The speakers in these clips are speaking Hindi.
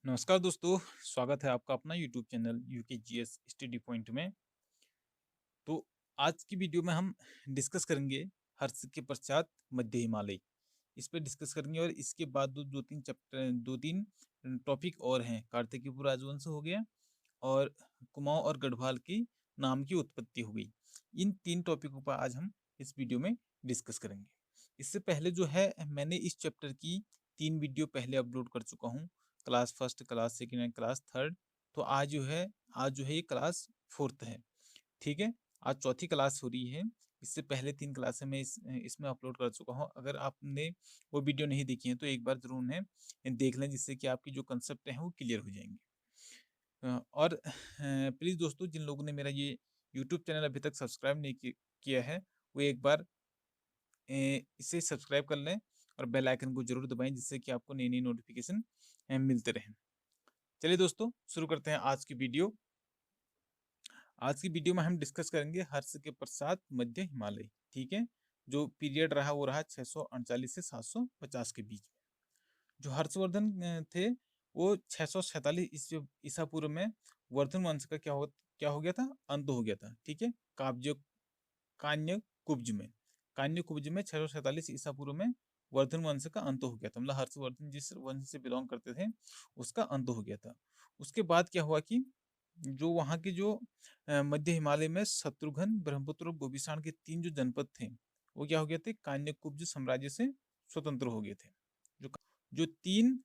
नमस्कार दोस्तों, स्वागत है आपका अपना यूट्यूब चैनल यूकेजीएस स्टडी पॉइंट में। तो आज की वीडियो में हम डिस्कस करेंगे हर्ष के पश्चात मध्य हिमालय। इस पे डिस्कस करेंगे और इसके बाद दो तीन टॉपिक और हैं। कार्तिकीय राजवंश हो गया और कुमाऊं और गढ़वाल की नाम की उत्पत्ति हो गई। इन तीन टॉपिकों पर आज हम इस वीडियो में डिस्कस करेंगे। इससे पहले जो है मैंने इस चैप्टर की 3 वीडियो पहले अपलोड कर चुका हूँ। Class first, class second and class third. तो आज जो है ये क्लास फोर्थ है। ठीक है, आज चौथी क्लास हो रही है। इससे पहले 3 क्लासें मैं इसमें अपलोड कर चुका हूँ। अगर आपने वो वीडियो नहीं देखी है तो एक बार जरूर उन्हें देख लें, जिससे कि आपकी जो कंसेप्ट है वो क्लियर हो जाएंगे। और प्लीज़ दोस्तों, जिन लोगों ने मेरा ये यूट्यूब चैनल अभी तक सब्सक्राइब नहीं किया है, वो एक बार इसे सब्सक्राइब कर लें और बेल आइकन को जरूर दबाएं, जिससे कि आपको नई नई नोटिफिकेशन मिलते रहें। चलिए दोस्तों, शुरू करते हैं आज की वीडियो। आज की वीडियो में हम डिस्कस करेंगे हर्ष के पश्चात मध्य हिमालय। ठीक है, जो पीरियड रहा वो रहा 648 से 750 के बीच में। जो हर्षवर्धन थे, वो 647 ईसा पूर्व में वर्धन वंश का क्या हो गया था, अंत हो गया था। ठीक है, काब्ज कान्य कुब्ज में कान्य कुब्ज में 647 ईसा पूर्व में वर्धन वंश का अंत हो गया था। मतलब हर्षवर्धन जिस वंश से बिलोंग करते थे उसका अंत हो गया था। उसके बाद क्या हुआ कि जो वहाँ के जो मध्य हिमालय में शत्रुघ्न, ब्रह्मपुत्र और गोविषाण के 3 जो जनपद थे, वो क्या हो गए थे, कान्यकुब्ज साम्राज्य से स्वतंत्र हो गए थे। जो जो 3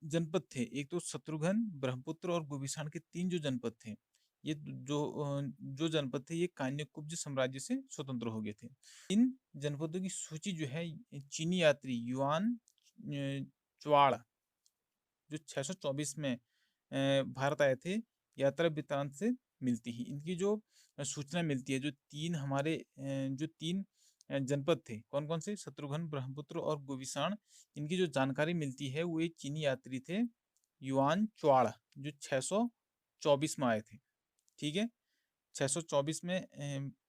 जनपद थे, एक तो शत्रुघ्न, ब्रह्मपुत्र और गोविषाण के 3 जो जनपद थे, ये जो जनपद थे ये कान्यकुब्ज साम्राज्य से स्वतंत्र हो गए थे। इन जनपदों की सूची जो है चीनी यात्री युआन चुआड़, जो 624 में भारत आए थे, यात्रा वृत्तांत से मिलती है। इनकी जो सूचना मिलती है, जो तीन जनपद थे, कौन कौन से, शत्रुघ्न, ब्रह्मपुत्र और गोविषाण, इनकी जो जानकारी मिलती है वो एक चीनी यात्री थे, युआन चुआड़, जो 624 में आए थे। ठीक है, 624 में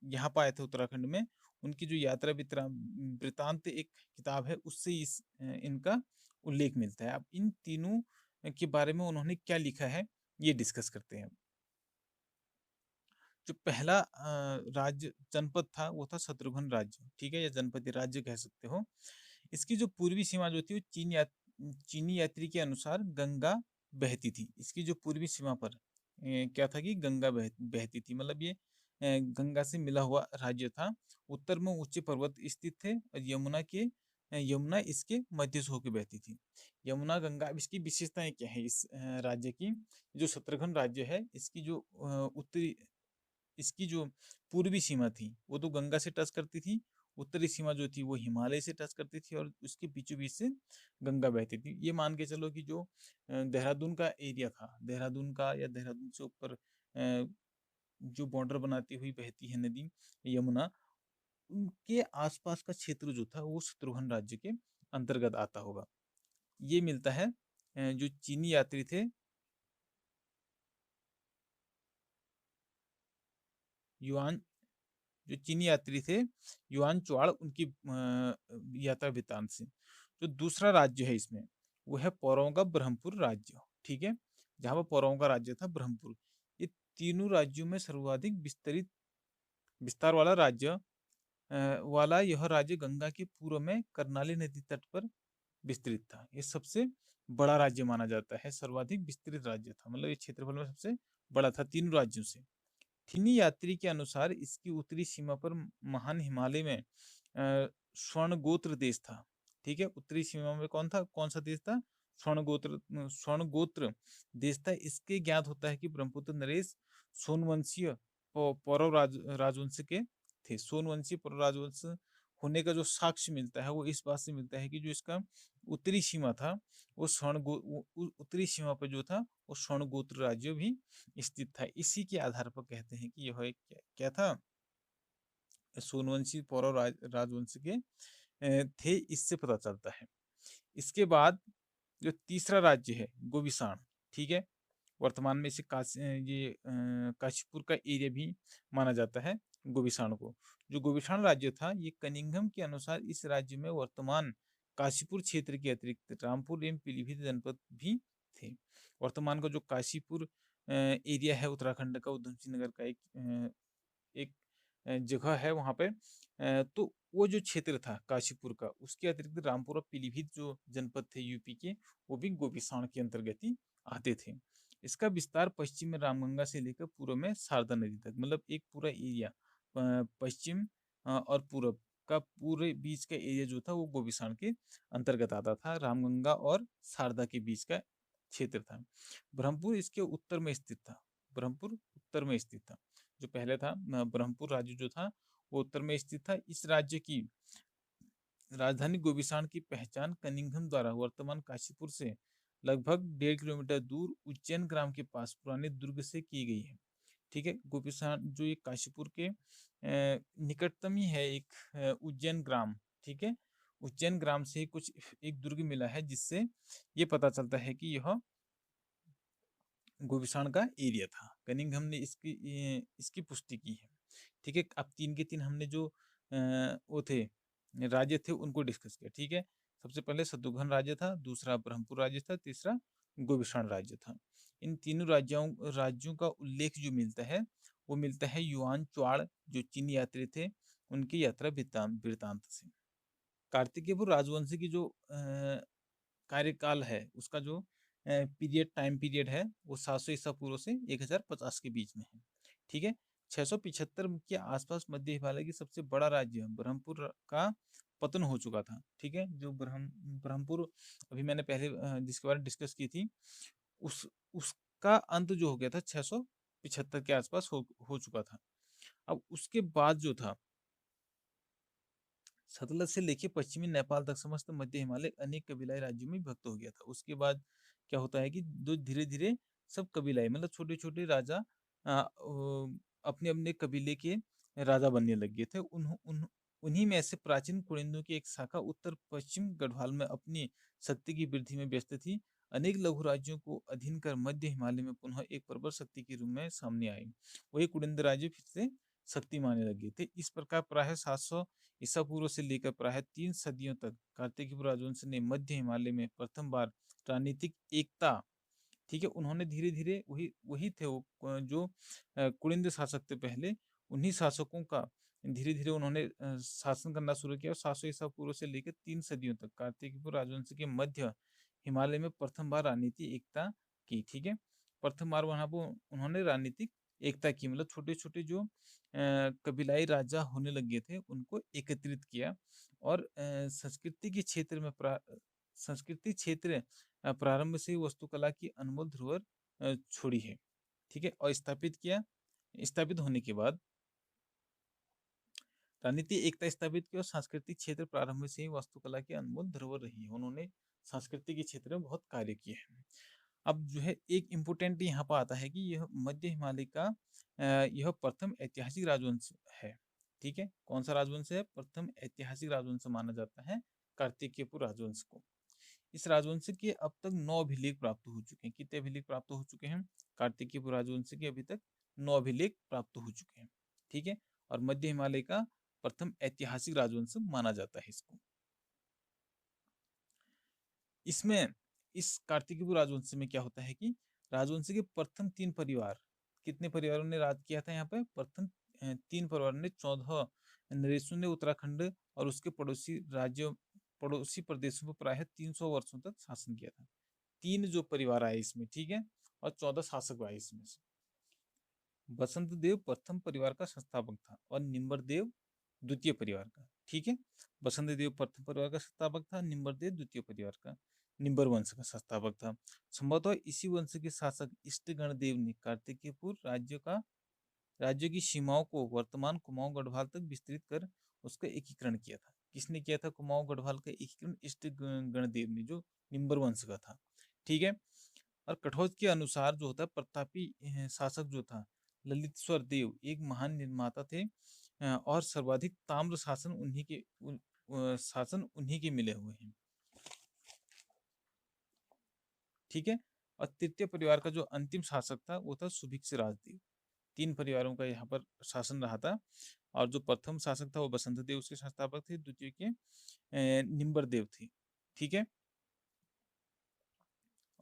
यहाँ पर आए थे उत्तराखंड में। उनकी जो यात्रा वृत्तांत एक किताब है, उससे इनका उल्लेख मिलता है। अब इन तीनों के बारे में उन्होंने क्या लिखा है ये डिस्कस करते हैं। जो पहला राज्य जनपद था वो था शत्रुघ्न राज्य। ठीक है, या जनपद राज्य कह सकते हो। इसकी जो पूर्वी सीमा जो थी वो चीनी यात्री के अनुसार गंगा बहती थी। इसकी जो पूर्वी सीमा पर क्या था कि गंगा बहती थी। मतलब ये गंगा से मिला हुआ राज्य था। उत्तर में ऊंचे पर्वत स्थित थे और यमुना इसके मध्य से होकर बहती थी। यमुना गंगा, अब इसकी विशेषताएं क्या है इस राज्य की। जो शत्रुघ्न राज्य है, इसकी जो पूर्वी सीमा थी वो तो गंगा से टच करती थी। उत्तरी सीमा जो थी वो हिमालय से टच करती थी और उसके बीचों बीच से गंगा बहती थी। ये मान के चलो कि जो देहरादून का एरिया था, देहरादून का या देहरादून से ऊपर जो बॉर्डर बनाती हुई बहती है नदी यमुना, उनके आसपास का क्षेत्र जो था वो शत्रुघ्न राज्य के अंतर्गत आता होगा। ये मिलता है जो चीनी यात्री थे, युआन जो चीनी यात्री थे, युआन चुआड़, उनकी यात्रा वृत्तांत से। जो दूसरा राज्य है इसमें वो है पौरवों का ब्रह्मपुर राज्य। ठीक है, जहाँ पर पौरवों का राज्य था ब्रह्मपुर। ये तीनों राज्यों में सर्वाधिक विस्तार वाला यह राज्य गंगा के पूर्व में करनाली नदी तट पर विस्तृत था। ये सबसे बड़ा राज्य माना जाता है, सर्वाधिक विस्तृत राज्य था। मतलब ये क्षेत्रफल में सबसे बड़ा था तीनों राज्यों से। चीनी यात्री के अनुसार इसकी उत्तरी सीमा पर महान हिमालय में स्वर्ण गोत्र देश था। ठीक है, उत्तरी सीमा में कौन सा देश था, स्वर्ण गोत्र देश था। इसके ज्ञात होता है कि ब्रह्मपुत्र नरेश सोनवंशीय पौरव राजवंश के थे। सोनवंशीय पौरव राजवंश होने का जो साक्ष्य मिलता है वो इस बात से मिलता है कि जो इसका उत्तरी सीमा था वो उत्तरी सीमा पर जो था वो स्वर्ण गोत्र राज्य भी स्थित था। इसी के आधार पर कहते हैं कि यह एक क्या था, सोनवंशी पौरव राजवंश के थे, इससे पता चलता है। इसके बाद जो तीसरा राज्य है गोविषाण। ठीक है, वर्तमान में इसे काशीपुर का एरिया भी माना जाता है गोविषाण को। जो गोविषाण राज्य था ये कनिंघम के अनुसार इस राज्य में वर्तमान काशीपुर क्षेत्र के अतिरिक्त रामपुर एवं पीलीभीत जनपद भी थे। वर्तमान का जो काशीपुर एरिया है उत्तराखंड का, उधम सिंह नगर का एक जगह है वहाँ पे। तो वो जो क्षेत्र था काशीपुर का, उसके अतिरिक्त रामपुर और पीलीभीत जो जनपद थे यूपी के, वो भी गोपीसाण के अंतर्गत ही आते थे। इसका विस्तार पश्चिम में रामगंगा से लेकर पूर्व में शारदा नदी तक, मतलब एक पूरा एरिया पश्चिम और पूरब का पूरे बीच का एरिया जो था वो गोपीसाण के अंतर्गत आता था। रामगंगा और शारदा के बीच का क्षेत्र था। ब्रह्मपुर इसके उत्तर में स्थित था। ब्रह्मपुर उत्तर में स्थित था। जो पहले था ब्रह्मपुर राज्य जो था वो उत्तर में स्थित था। इस राज्य की राजधानी गोपीसाण की पहचान कनिंघम द्वारा वर्तमान काशीपुर से लगभग 1.5 किलोमीटर दूर उज्जैन ग्राम के पास पुराने दुर्ग से की गई है। ठीक है, गोपीसाण जो ये काशीपुर के निकटतम ही है एक उज्जैन ग्राम। ठीक है, उज्जैन ग्राम से कुछ एक दुर्ग मिला है, जिससे ये पता चलता है कि यह गोपीसाण का एरिया था। कनिंघम ने इसकी पुष्टि की है। ठीक है, अब 3 के 3 हमने जो वो थे राज्य थे उनको डिस्कस किया। ठीक है, सबसे पहले शत्रुघ्न राज्य था, दूसरा ब्रह्मपुर राज्य था, तीसरा गोपीसाण राज्य था। इन तीनों राज्यों का उल्लेख जो मिलता है वो मिलता है युआन च्वाड़ जो चीनी यात्री थे उनकी यात्रा वृतांत से। कार्तिकेयपुर राजवंश की जो कार्यकाल है उसका जो टाइम पीरियड है वो 700 ईसा पूर्व से 1050 के बीच में है। ठीक है, 675 के आसपास मध्य हिमालय की सबसे बड़ा राज्य ब्रह्मपुर का पतन हो चुका था। ठीक है, जो ब्रह्मपुर अभी मैंने पहले जिसके बारे में डिस्कस की थी, उस उसका अंत जो हो गया था 675 के आसपास हो चुका था। अब उसके बाद जो था सतलज से लेके पश्चिमी नेपाल तक समस्त मध्य हिमालय अनेक कबीलाई राज्यों में विभक्त हो गया था। उसके बाद क्या होता है कि जो धीरे धीरे सब कबीलाई मतलब छोटे छोटे राजा अपने अपने कबीले के राजा बनने लग गए थे। उन्हीं में से प्राचीन कुलिंदों की एक शाखा उत्तर पश्चिम गढ़वाल में अपनी शक्ति की वृद्धि में व्यस्त थी। अनेक लघु राज्यों को अधीन कर मध्य हिमालय में पुनः एक प्रबल शक्ति के रूप में सामने आई। वही कुलिंद राज्य फिर से शक्ति माने लगे थे। इस प्रकार प्राय 700 ईसा पूर्व से लेकर प्राय 3 सदियों तक कार्तिकेय राजवंश ने मध्य हिमालय में प्रथम बार राजनीतिक एकता, ठीक है, उन्होंने धीरे धीरे वही वही थे वो जो कुलिंद शासक थे पहले, उन्हीं शासकों का धीरे धीरे उन्होंने शासन करना शुरू किया और 700 ईसा पूर्व से लेकर 3 सदियों तक कार्तिकेय राजवंश के मध्य हिमालय में प्रथम बार राजनीतिक एकता की। ठीक है, प्रथम बार वहां पर उन्होंने राजनीतिक एकता की, मतलब छोटे छोटे जो कबीलाई राजा होने लगे थे उनको एकत्रित किया और संस्कृति के क्षेत्र में संस्कृति क्षेत्र प्रारंभ से ही वास्तुकला की अनमोल धरोहर छोड़ी है। ठीक है, और स्थापित किया। स्थापित होने के बाद राजनीति एकता स्थापित की और सांस्कृतिक क्षेत्र प्रारंभ से ही वास्तुकला की अनमोल धरोहर रही है। उन्होंने सांस्कृतिक के क्षेत्र में बहुत कार्य किए हैं। अब जो है एक इम्पोर्टेंट यहाँ पर आता है कि यह मध्य हिमालय का यह प्रथम ऐतिहासिक राजवंश है। ठीक है, कौन सा राजवंश है? प्रथम ऐतिहासिक राजवंश माना जाता है कार्तिकेयपुर राजवंश को। इस राजवंश के अब तक 9 अभिलेख प्राप्त हो चुके हैं। कितने अभिलेख प्राप्त हो चुके हैं? कार्तिकेयपुर राजवंश के अभी तक 9 अभिलेख प्राप्त हो चुके हैं। ठीक है, और मध्य हिमालय का प्रथम ऐतिहासिक राजवंश माना जाता है इसको। इसमें इस कार्तिकेय राजवंश में क्या होता है कि राजवंश के प्रथम 3 परिवार, कितने परिवारों ने राज किया था यहाँ पे? प्रथम 3 परिवारों ने 14 नरेशों ने उत्तराखंड और उसके पड़ोसी राज्यों पड़ोसी प्रदेशों पर प्राय 300 वर्षों तक शासन किया था। 3 जो परिवार आए इसमें, ठीक है, और 14 शासक आए इसमें से। बसंत देव प्रथम परिवार का संस्थापक था और निम्बर देव द्वितीय परिवार का। ठीक है, बसंत देव प्रथम परिवार का संस्थापक था, निम्बर देव द्वितीय परिवार का, निम्बर वंश का संस्थापक था। संभवतः इसी वंश के शासक इष्टगण देव ने कार्तिकेयपुर राज्य की सीमाओं को वर्तमान कुमाऊं गढ़वाल तक विस्तृत कर उसका एकीकरण किया था। किसने किया था कुमाऊं गढ़वाल का एकीकरण? इष्ट गणदेव ने, जो निम्बर वंश का था। ठीक है, और कठोज के अनुसार जो होता है प्रतापी शासक जो था ललितेश्वर देव एक महान निर्माता थे और सर्वाधिक ताम्र शासन उन्हीं के मिले हुए हैं। ठीक है, और तृतीय परिवार का जो अंतिम शासक था वो था सुभिक्ष राजदेव। 3 परिवारों का यहाँ पर शासन रहा था और जो प्रथम शासक था वो बसंत देव उसके संस्थापक थे, द्वितीय के निम्बर देव थे। ठीक है,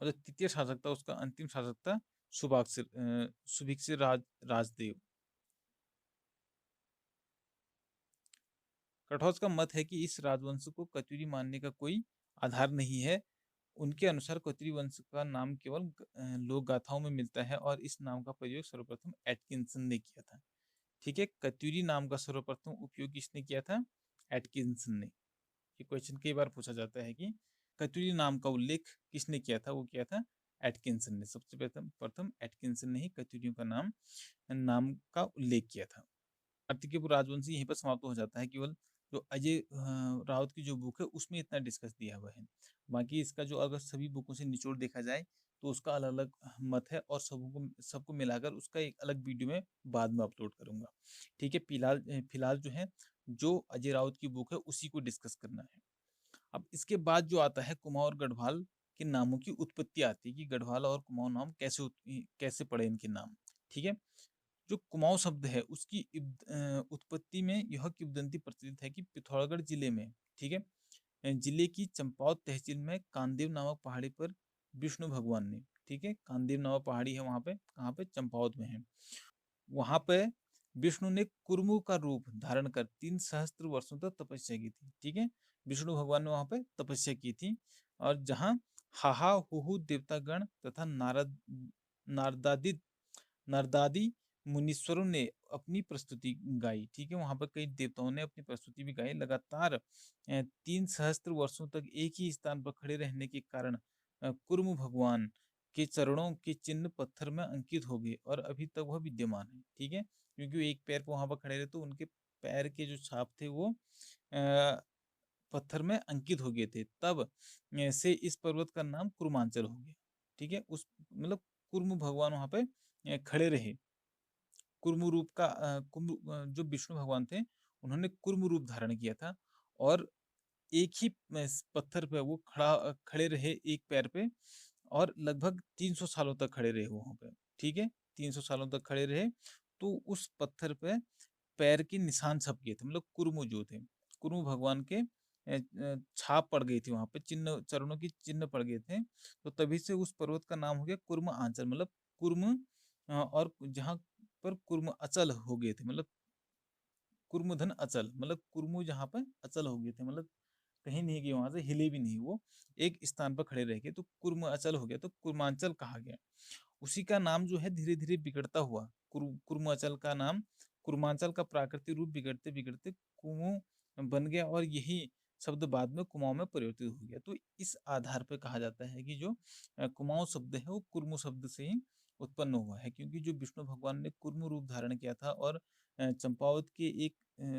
और जो तृतीय शासक था, उसका अंतिम शासक था सुभिक्षित राजदेव। कटौज का मत है कि इस राजवंश को कत्यूरी मानने का कोई आधार नहीं है। उनके अनुसार कत्यूरी वंश का नाम केवल लोक गाथाओं में मिलता है और इस नाम का प्रयोग सर्वप्रथम एटकिंसन ने किया था। ठीक है, कत्यूरी नाम का सर्वप्रथम उपयोग किसने किया था? एटकिंसन ने। ये क्वेश्चन कई बार पूछा जाता है कि कत्यूरी नाम का उल्लेख किसने किया था? वो किया था एटकिंसन ने। सबसे प्रथम प्रथम एटकिंसन ने ही कत्यूरियों का नाम का उल्लेख किया था। कार्तिकेय राजवंशी यहीं पर समाप्त हो जाता है। केवल जो अजय राउत की जो बुक है उसमें इतना डिस्कस दिया हुआ है। बाकी इसका जो अगर सभी बुकों से निचोड़ देखा जाए तो उसका अलग अलग मत है और सबको मिलाकर उसका एक अलग वीडियो में बाद में अपलोड करूंगा। ठीक है, फिलहाल फिलहाल जो है, जो अजय राउत की बुक है उसी को डिस्कस करना है। अब इसके बाद जो आता है कुमाऊं और गढ़वाल के नामों की उत्पत्ति आती है कि गढ़वाल और कुमाऊं नाम कैसे पड़े इनके नाम। ठीक है, जो कुमाऊं शब्द है उसकी उत्पत्ति में यह किंवदंती प्रचलित है कि पिथौरागढ़ जिले में, ठीक है, जिले की चंपावत तहसील में कांदेव नामक पहाड़ी पर विष्णु भगवान ने, ठीक है, कांदेव नामक पहाड़ी है वहां पे, कहाँ पे? चंपावत में है। वहां पे विष्णु ने कुर्मु का रूप धारण कर 3 सहस्त्र वर्षों तक तपस्या की थी। ठीक है, विष्णु भगवान ने वहां पे तपस्या की थी। और जहाँ हाहा हुहु देवतागण तथा नारदादित नारदादी मुनीश्वरों ने अपनी प्रस्तुति गाई। ठीक है, वहां पर कई देवताओं ने अपनी प्रस्तुति भी गाई। लगातार 3 सहस्त्र वर्षों तक एक ही स्थान पर खड़े रहने के कारण कुर्म भगवान के चरणों के चिन्ह पत्थर में अंकित हो गए और अभी तक वह विद्यमान है। ठीक है, क्योंकि वो एक पैर पर वहां पर खड़े रहे तो उनके पैर के जो छाप थे वो पत्थर में अंकित हो गए थे। तब से इस पर्वत का नाम कुर्मांचल हो गया। ठीक है, उस मतलब कुर्म भगवान वहां पे खड़े रहे। कुर्म रूप का जो विष्णु भगवान थे उन्होंने कुर्म रूप धारण किया था और एक ही पत्थर पे वो खड़े रहे एक पैर पे और लगभग 300 सालों तक खड़े रहे वहां पे। ठीक है, 300 सालों तक खड़े रहे तो उस पत्थर पे पैर के निशान छप गए थे, मतलब कुर्म जो थे, कुर्म भगवान के छाप पड़ गई थी वहां पे, चिन्ह, चरणों की चिन्ह पड़ गए थे। तो तभी से उस पर्वत का नाम हो गया कुर्म आंचल, मतलब कुर्म और जहाँ पर कुर्म अचल हो गए थे, मतलब कुर्मधन अचल, मतलब कुर्मु जहाँ पर अचल हो गए थे, मतलब कहीं नहीं गए वहां से, हिले भी नहीं, वो एक स्थान पर खड़े रह गए तो कुर्म अचल हो गया, तो कुर्मांचल कहा गया। उसी का नाम जो है धीरे धीरे बिगड़ता हुआ कुर्मांचल का नाम, कुर्मांचल का प्राकृतिक रूप बिगड़ते बिगड़ते कुमु बन गया और यही शब्द बाद में कुमाऊं में परिवर्तित हो गया। तो इस आधार पर कहा जाता है कि जो कुमाऊं शब्द है वो कुर्मु शब्द से ही उत्पन्न हुआ है, क्योंकि जो विष्णु भगवान ने कुर्म रूप धारण किया था और चंपावत के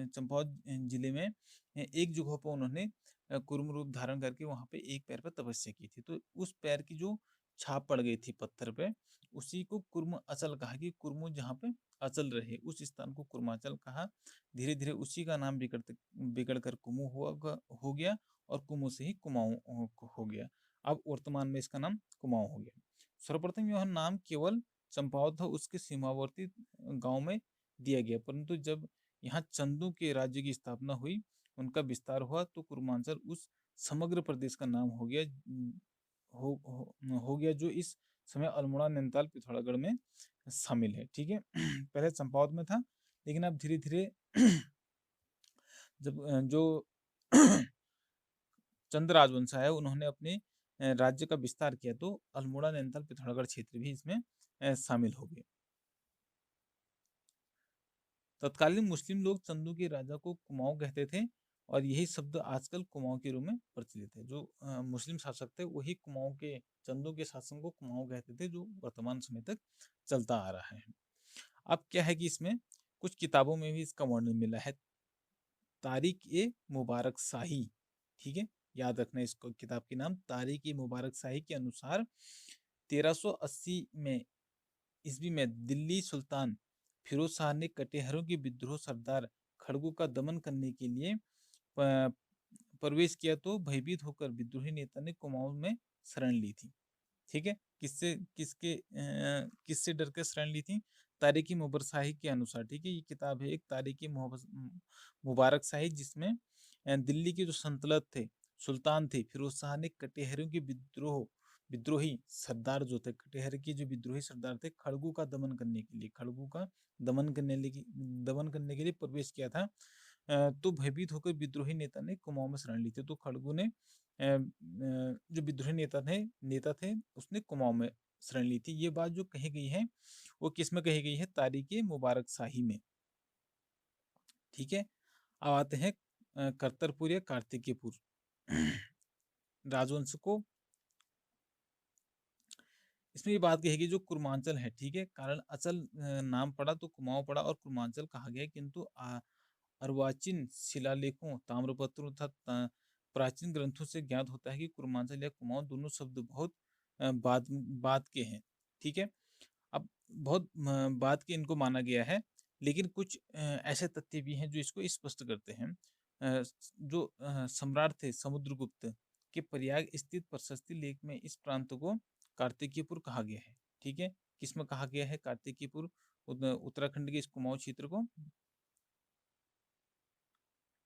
चंपावत जिले में एक जगह पर उन्होंने कुर्म रूप धारण करके वहां पे एक पैर पर तपस्या की थी। तो उस पैर की जो छाप पड़ गई थी पत्थर पे, उसी को कुर्म अचल कहा कि कुर्मु जहाँ पे अचल रहे उस स्थान को कुर्माचल कहा। धीरे धीरे उसी का नाम बिगड़ कर कुमु हो गया और कुमु से ही कुमाऊं हो गया। अब वर्तमान में इसका नाम कुमाऊं हो गया। सर्वप्रथम यह नाम केवल चंपावत उसके सीमावर्ती गांव में दिया गया, परंतु जब यहाँ चंदू के राज्य की स्थापना हुई, उनका विस्तार हुआ तो कुर्मांचल उस समग्र प्रदेश का नाम हो गया, हो गया जो इस समय अल्मोड़ा, नैनीताल, पिथौरागढ़ में शामिल है। ठीक है, पहले चंपावत में था, लेकिन अब धीरे धीरे जब जो चंद राजवंश है उन्होंने अपने राज्य का विस्तार किया तो अल्मोड़ा, नैनीताल, पिथौरागढ़ क्षेत्र भी इसमें शामिल हो गए। तत्कालीन मुस्लिम लोग चंदू के राजा को कुमाऊं कहते थे और यही शब्द आजकल कुमाऊं के रूप में प्रचलित है। जो मुस्लिम शासक थे वही कुमाऊं के, चंदू के शासन को कुमाऊं कहते थे, जो वर्तमान समय तक चलता आ रहा है। अब क्या है कि इसमें कुछ किताबों में भी इसका वर्णन मिला है। तारिक ए मुबारक शाही, ठीक है, याद रखना इसको, किताब के नाम तारिक ए मुबारक शाही के अनुसार 1380 में ईस्वी में दिल्ली सुल्तान फिरोज शाह ने कटेहरों के विद्रोह सरदार खड़गू का दमन करने के लिए प्रवेश किया तो भयभीत होकर विद्रोही नेता ने कुमाऊं में शरण ली थी। ठीक है, किससे डर कर शरण ली थी? तारिकी मुबारक शाही के अनुसार। ठीक है, ये किताब है एक तारिकी मुबारक शाही, जिसमें दिल्ली के जो सल्तनत थे, सुल्तान थे फिरोज शाह ने कटेहरियों के विद्रोह विद्रोही सरदार जो थे, कटिहार के जो विद्रोही सरदार थे, खड़गू का दमन करने के लिए, खड़गू का दमन करने के लिए प्रवेश किया था। तो भयभीत होकर विद्रोही नेता ने कुमाऊं में शरण ली थी। तो खड़गू ने जो विद्रोही नेता थे उसने कुमाऊं में शरण ली थी। ये बात जो कही गई है वो किस में कही गई है? तारीख मुबारक शाही में। ठीक है, अब आते हैं करतरपुर या कार्तिकेयपुर राजवंश को। इसमें ये बात कही गई जो कुर्मांचल है, ठीक है, कारण अचल नाम पड़ा तो कुमाऊं पड़ा और कुर्मांचल कहा गया, किंतु अर्वाचीन शिलालेखों, ताम्रपत्रों तथा प्राचीन ग्रंथों से ज्ञात होता है कि कुर्मांचल या कुमाऊं दोनों शब्द बहुत बाद बाद के हैं। ठीक है, अब बहुत बाद के इनको माना गया है, लेकिन कुछ ऐसे तथ्य भी हैं जो इसको स्पष्ट करते हैं। जो सम्राट थे समुद्रगुप्त के प्रयाग स्थित प्रशस्ति लेख में इस प्रांत को कार्तिकेयपुर कहा गया है। ठीक है, किसमें कहा गया है कार्तिकेयपुर? उत्तराखंड के इस कुमाऊं क्षेत्र को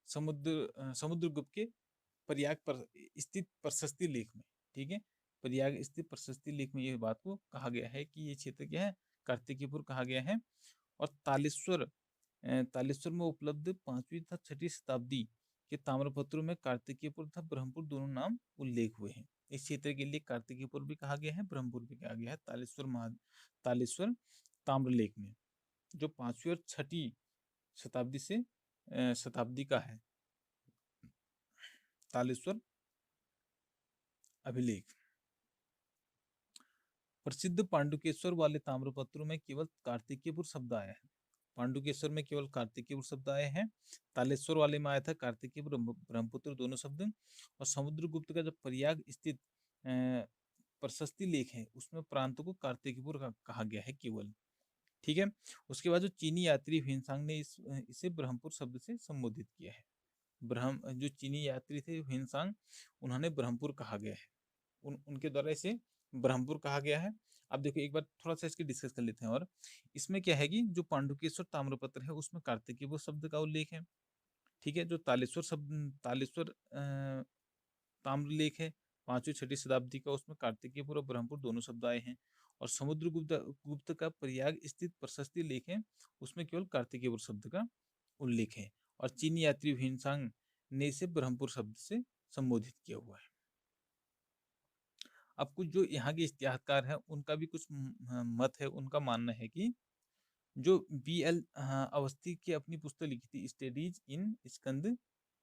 समुद्रगुप्त के प्रयाग पर स्थित प्रशस्ति लेख में, ठीक है, प्रयाग स्थित प्रशस्ति लेख में यह बात को कहा गया है कि ये क्षेत्र क्या है? कार्तिकेयपुर कहा गया है। और तालेश्वर में उपलब्ध 5वीं तथा 6वीं शताब्दी के ताम्रपत्रों में कार्तिकेयपुर तथा ब्रह्मपुर दोनों नाम उल्लेख हुए हैं। इस क्षेत्र के लिए कार्तिकेयपुर भी कहा गया है, ब्रह्मपुर भी कहा गया है तालेश्वर ताम्रलेख में, जो 5वीं और 6वीं शताब्दी का है, तालेश्वर अभिलेख। प्रसिद्ध पांडुकेश्वर वाले ताम्रपत्रों में केवल कार्तिकेयपुर शब्द आया है। पांडुकेश्वर में केवल कार्तिकेयपुर शब्द आए हैं। तालेश्वर वाले में आया था कार्तिकेयपुर ब्रह्मपुत्र दोनों शब्द। और समुद्रगुप्त का जब प्रयाग स्थित प्रशस्ति लेख है उसमें प्रांत को कार्तिकेयपुर कहा गया है केवल। ठीक है, उसके बाद जो चीनी यात्री ह्वेनसांग ने इसे ब्रह्मपुर शब्द से संबोधित किया है। जो चीनी यात्री थे ह्वेनसांग, उन्होंने ब्रह्मपुर कहा गया है, उनके द्वारा इसे ब्रह्मपुर कहा गया है। अब देखो एक बार थोड़ा सा इसकी डिस्कस कर लेते हैं। और इसमें क्या है कि जो पांडुकेश्वर ताम्रपत्र है उसमें कार्तिकेय शब्द का उल्लेख है। ठीक है, जो तालेश्वर ताम्रलेख है 5वीं 6वीं शताब्दी का, उसमें कार्तिकेयपुर और ब्रह्मपुर दोनों शब्द आए हैं। और समुद्रगुप्त गुप्त का प्रयाग स्थित प्रशस्ति लेख है उसमें केवल कार्तिकेयपुर शब्द का उल्लेख है। और चीनी यात्री ह्वेनसांग ने इसे ब्रह्मपुर शब्द से संबोधित किया हुआ है। अब कुछ जो यहाँ के इतिहासकार हैं उनका भी कुछ मत है। उनका मानना है कि जो बी.एल. अवस्थी की अपनी पुस्तक लिखी थी स्टडीज इन स्कंद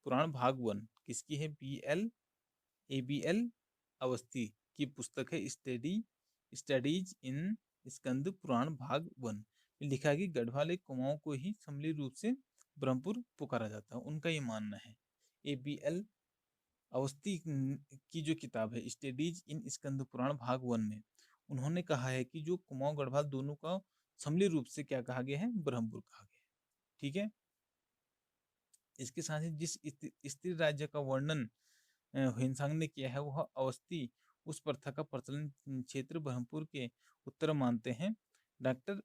पुराण भाग 1, किसकी है? बी.एल. अवस्थी की पुस्तक है स्टडीज इन स्कंद पुराण भाग 1 में लिखा है कि गढ़वाल एक कुमाऊं को ही सम्मिलित रूप से ब्रह्मपुर पुकारा जाता है। उनका ये मानना है। बी.एल. अवस्थी की जो किताब है स्टडीज इन स्कंद पुराण भाग 1 में उन्होंने कहा है कि जो कुमाऊं गढ़वाल दोनों का सम्मिलित रूप से क्या कहा गया है? ब्रह्मपुर कहा गया है। ठीक है, इसके साथ ही जिस स्त्री राज्य का वर्णन ह्वेनसांग ने किया है वह अवस्थी उस प्रथा का प्रचलन क्षेत्र ब्रह्मपुर के उत्तर मानते हैं। Doctor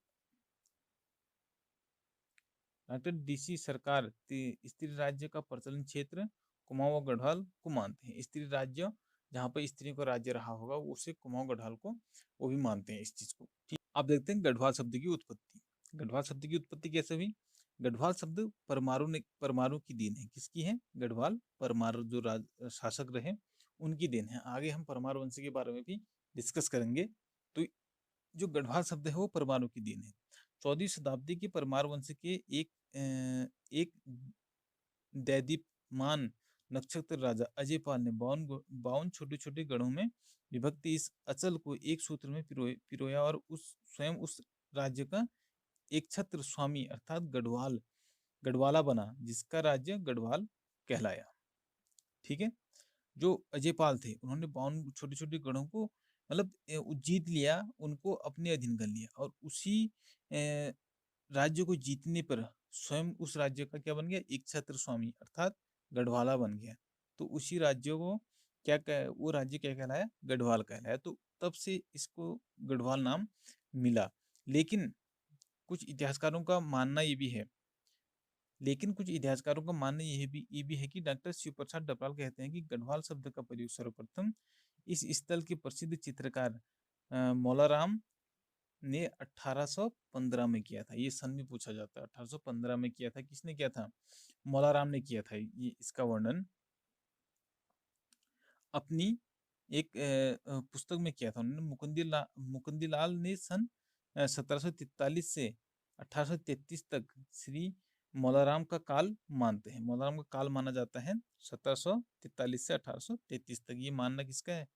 doctor DC. सरकार स्त्री राज्य का प्रचलन क्षेत्र कुमाऊं और गढ़वाल को मानते हैं। स्त्री राज्य जहाँ पर स्त्रियों का राज्य रहा होगा उसे कुमाऊं गढ़वाल को वो भी मानते हैं इस चीज को। ठीक, आप देखते हैं गढ़वाल शब्द की उत्पत्ति। गढ़वाल शब्द की उत्पत्ति कैसे हुई? गढ़वाल शब्द परमाणु की देन है। किसकी है? गढ़वाल परमार जो शासक रहे उनकी देन है। आगे हम परमार वंश के बारे में भी डिस्कस करेंगे। तो जो गढ़वाल शब्द है वो परमाणु की देन है। 14वीं शताब्दी के परमार वंश के एक दैदीप्यमान नक्षत्र राजा अजयपाल ने 52 छोटे छोटे गढ़ों में विभक्त इस अचल को एक सूत्र में पिरोया और स्वयं उस राज्य का एक छत्र स्वामी अर्थात गढ़वाला बना, जिसका राज्य गढ़वाल कहलाया। ठीक है, जो अजयपाल थे उन्होंने 52 छोटे छोटे गढ़ों को मतलब जीत लिया, उनको अपने अधीन कर लिया और उसी राज्य को जीतने पर स्वयं उस राज्य का क्या बन गया? एक छत्र स्वामी अर्थात गढ़वाला बन गया। तो उसी राज्य को वो राज्य क्या कहलाया? गढ़वाल कहलाया। तो तब से इसको गढ़वाल नाम मिला। लेकिन कुछ इतिहासकारों का मानना ये भी है कि डॉक्टर शिव प्रसाद डबराल कहते हैं कि गढ़वाल शब्द का प्रयोग सर्वप्रथम इस स्थल के प्रसिद्ध चित्रकार मौलाराम ने 1815 में किया था। ये सन भी पूछा जाता है, 1815 में किया था। किसने किया था? मौलाराम ने किया था। ये इसका वर्णन अपनी एक पुस्तक में किया था उन्होंने। मुकुंदीलाल ने सन 1743 से 1833 तक श्री मौलाराम का काल मानते हैं। मौलाराम का काल माना जाता है 1743 से 1833 तक। ये मानना किसका है?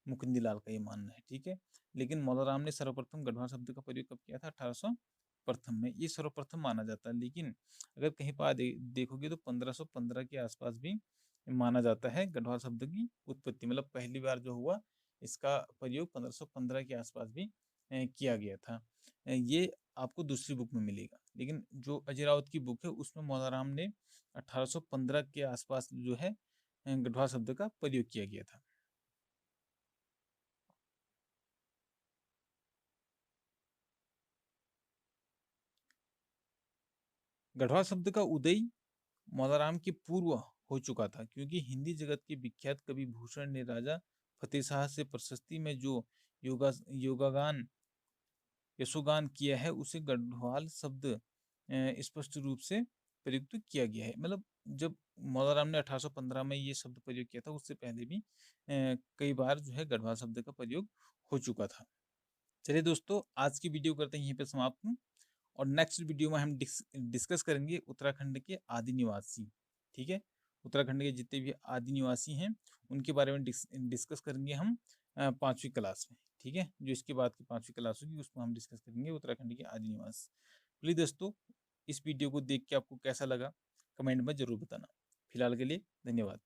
मुकुंदीलाल का ये मानना है, ठीक है। लेकिन मौलाराम ने सर्वप्रथम गढ़वाल शब्द का प्रयोग कब किया था? 1800 में। ये सर्वप्रथम माना जाता है। लेकिन अगर कहीं पर देखोगे तो 1515 के आसपास भी माना जाता है गढ़वाल शब्द की उत्पत्ति। मतलब पहली बार जो हुआ इसका प्रयोग 1515 के आसपास भी किया गया था। ये आपको दूसरी बुक में मिलेगा। लेकिन जो अजय राउत की बुक है उसमें मौलाराम ने 1815 के आसपास जो है गढ़वाल शब्द का प्रयोग किया गया था। गढ़वाल शब्द का उदय मौलाराम के पूर्व हो चुका था, क्योंकि हिंदी जगत के विख्यात कवि भूषण ने राजा फतेह शाह से प्रशस्ति में जो योगागान यशोगान किया है उसे गढ़वाल शब्द स्पष्ट रूप से प्रयुक्त किया गया है। मतलब जब मौलाराम ने 1815 में ये शब्द प्रयोग किया था उससे पहले भी कई बार जो है गढ़वाल शब्द का प्रयोग हो चुका था। चलिए दोस्तों, आज की वीडियो करते हैं यहीं पे समाप्त। और नेक्स्ट वीडियो में हम डिस्कस करेंगे उत्तराखंड के आदि निवासी। ठीक है, उत्तराखंड के जितने भी आदि निवासी हैं उनके बारे में डिस्कस करेंगे हम 5वीं क्लास में। ठीक है, जो इसके बाद की 5वीं क्लास होगी उसमें हम डिस्कस करेंगे उत्तराखंड के आदि निवास। प्लीज दोस्तों, इस वीडियो को देख के आपको कैसा लगा कमेंट में जरूर बताना। फिलहाल के लिए धन्यवाद।